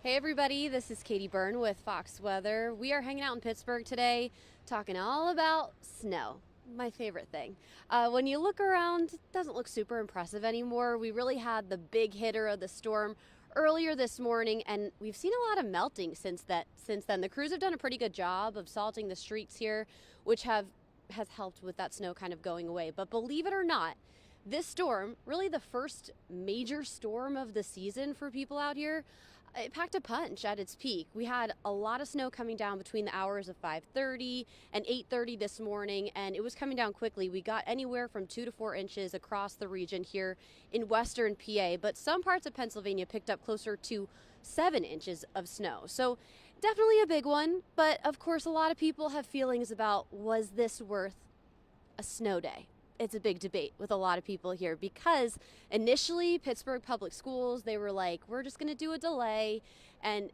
Hey everybody, this is Katie Byrne with Fox Weather. We are hanging out in Pittsburgh today talking all about snow, my favorite thing. When you look around, it doesn't look super impressive anymore. We really had the big hitter of the storm earlier this morning, and we've seen a lot of melting since then. The crews have done a pretty good job of salting the streets here, which has helped with that snow kind of going away. But believe it or not, this storm, really the first major storm of the season for people out here, it packed a punch at its peak. We had a lot of snow coming down between the hours of 5:30 and 8:30 this morning, and it was coming down quickly. We got anywhere from 2 to 4 inches across the region here in western PA, but some parts of Pennsylvania picked up closer to 7 inches of snow. So definitely a big one, but of course a lot of people have feelings about, was this worth a snow day? It's a big debate with a lot of people here because initially Pittsburgh Public Schools, they were like, we're just going to do a delay, and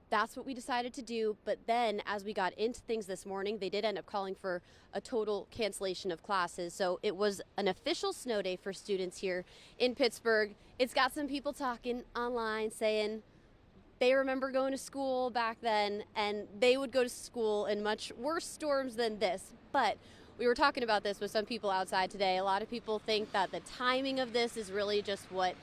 that's what we decided to do. But then as we got into things this morning, they did end up calling for a total cancellation of classes. So it was an official snow day for students here in Pittsburgh. It's got some people talking online saying they remember going to school back then, and they would go to school in much worse storms than this. But we were talking about this with some people outside today. A lot of people think that the timing of this is really just what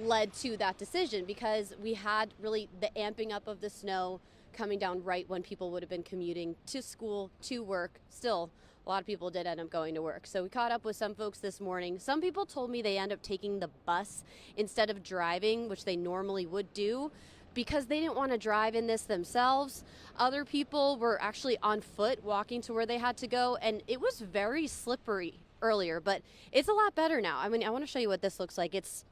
led to that decision, because we had really the amping up of the snow coming down right when people would have been commuting to school, to work. Still, a lot of people did end up going to work. So we caught up with some folks this morning. Some people told me they end up taking the bus instead of driving, which they normally would do, because they didn't want to drive in this themselves. Other people were actually on foot walking to where they had to go, and it was very slippery earlier, but it's a lot better now. I mean, I want to show you what this looks like. It's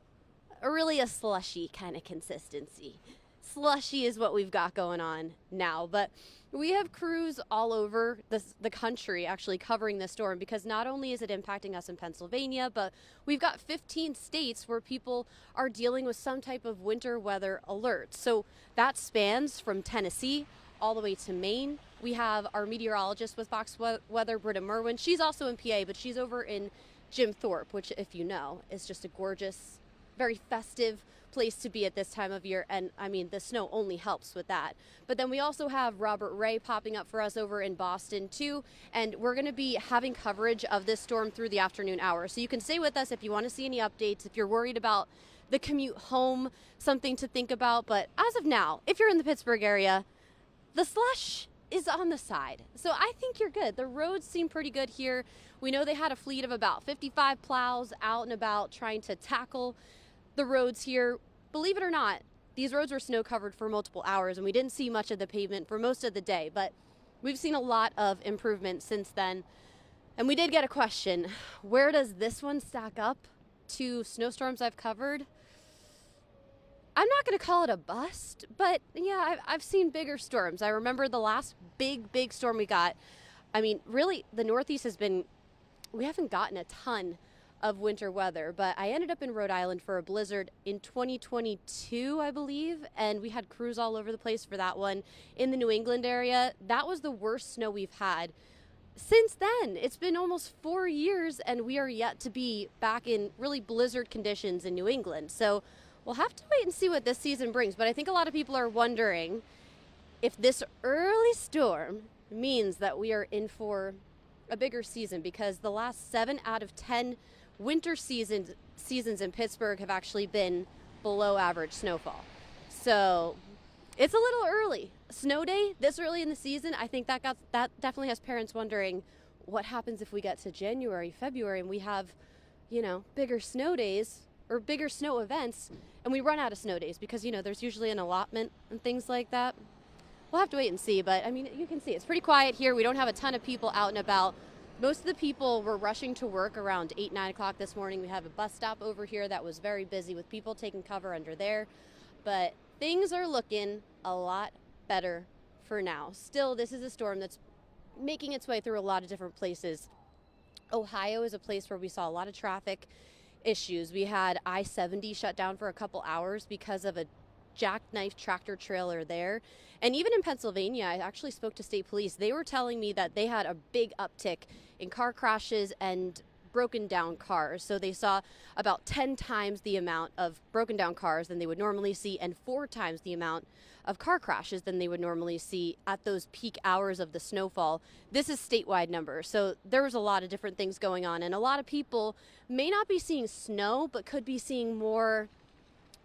really a slushy kind of consistency. Slushy is what we've got going on now, but we have crews all over the country actually covering this storm, because not only is it impacting us in Pennsylvania, but we've got 15 states where people are dealing with some type of winter weather alert. So that spans from Tennessee all the way to Maine. We have our meteorologist with Fox Weather, Britta Merwin. She's also in PA, but she's over in Jim Thorpe, which, if you know, is just a gorgeous, very festive place to be at this time of year, and I mean the snow only helps with that. But then we also have Robert Ray popping up for us over in Boston too, and we're going to be having coverage of this storm through the afternoon hours. So you can stay with us if you want to see any updates, if you're worried about the commute home, something to think about. But as of now, if you're in the Pittsburgh area, the slush is on the side. So I think you're good. The roads seem pretty good here. We know they had a fleet of about 55 plows out and about trying to tackle the roads here. Believe it or not, these roads were snow covered for multiple hours, and we didn't see much of the pavement for most of the day, but we've seen a lot of improvement since then. And we did get a question: where does this one stack up to snowstorms I've covered? I'm not going to call it a bust, but yeah, I've seen bigger storms. I remember the last big storm we got. I mean, really, the Northeast we haven't gotten a ton of winter weather, but I ended up in Rhode Island for a blizzard in 2022, I believe, and we had crews all over the place for that one. In the New England area, that was the worst snow we've had since then. It's been almost 4 years, and we are yet to be back in really blizzard conditions in New England. So we'll have to wait and see what this season brings, but I think a lot of people are wondering if this early storm means that we are in for a bigger season, because the last 7 out of 10 winter seasons in Pittsburgh have actually been below average snowfall. So it's a little early. Snow day this early in the season, I think that definitely has parents wondering, what happens if we get to January, February, and we have, bigger snow days or bigger snow events, and we run out of snow days, because, there's usually an allotment and things like that. We'll have to wait and see, but I mean, you can see it's pretty quiet here. We don't have a ton of people out and about. Most of the people were rushing to work around 8, 9 o'clock this morning. We have a bus stop over here that was very busy with people taking cover under there. But things are looking a lot better for now. Still, this is a storm that's making its way through a lot of different places. Ohio is a place where we saw a lot of traffic issues. We had I-70 shut down for a couple hours because of a jackknife tractor trailer there. And even in Pennsylvania, I actually spoke to state police. They were telling me that they had a big uptick in car crashes and broken down cars. So they saw about 10 times the amount of broken down cars than they would normally see, and 4 times the amount of car crashes than they would normally see at those peak hours of the snowfall. This is statewide numbers. So there was a lot of different things going on, and a lot of people may not be seeing snow, but could be seeing more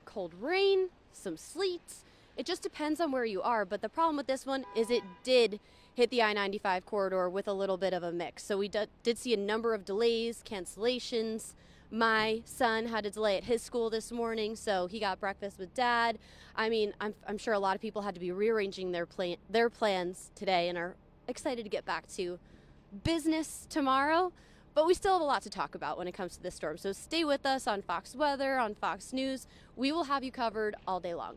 cold rain, some sleet. It just depends on where you are. But the problem with this one is it did hit the I-95 corridor with a little bit of a mix. So we did see a number of delays, cancellations. My son had a delay at his school this morning, so he got breakfast with Dad. I mean, I'm sure a lot of people had to be rearranging their plans today and are excited to get back to business tomorrow. But we still have a lot to talk about when it comes to this storm. So stay with us on Fox Weather, on Fox News. We will have you covered all day long.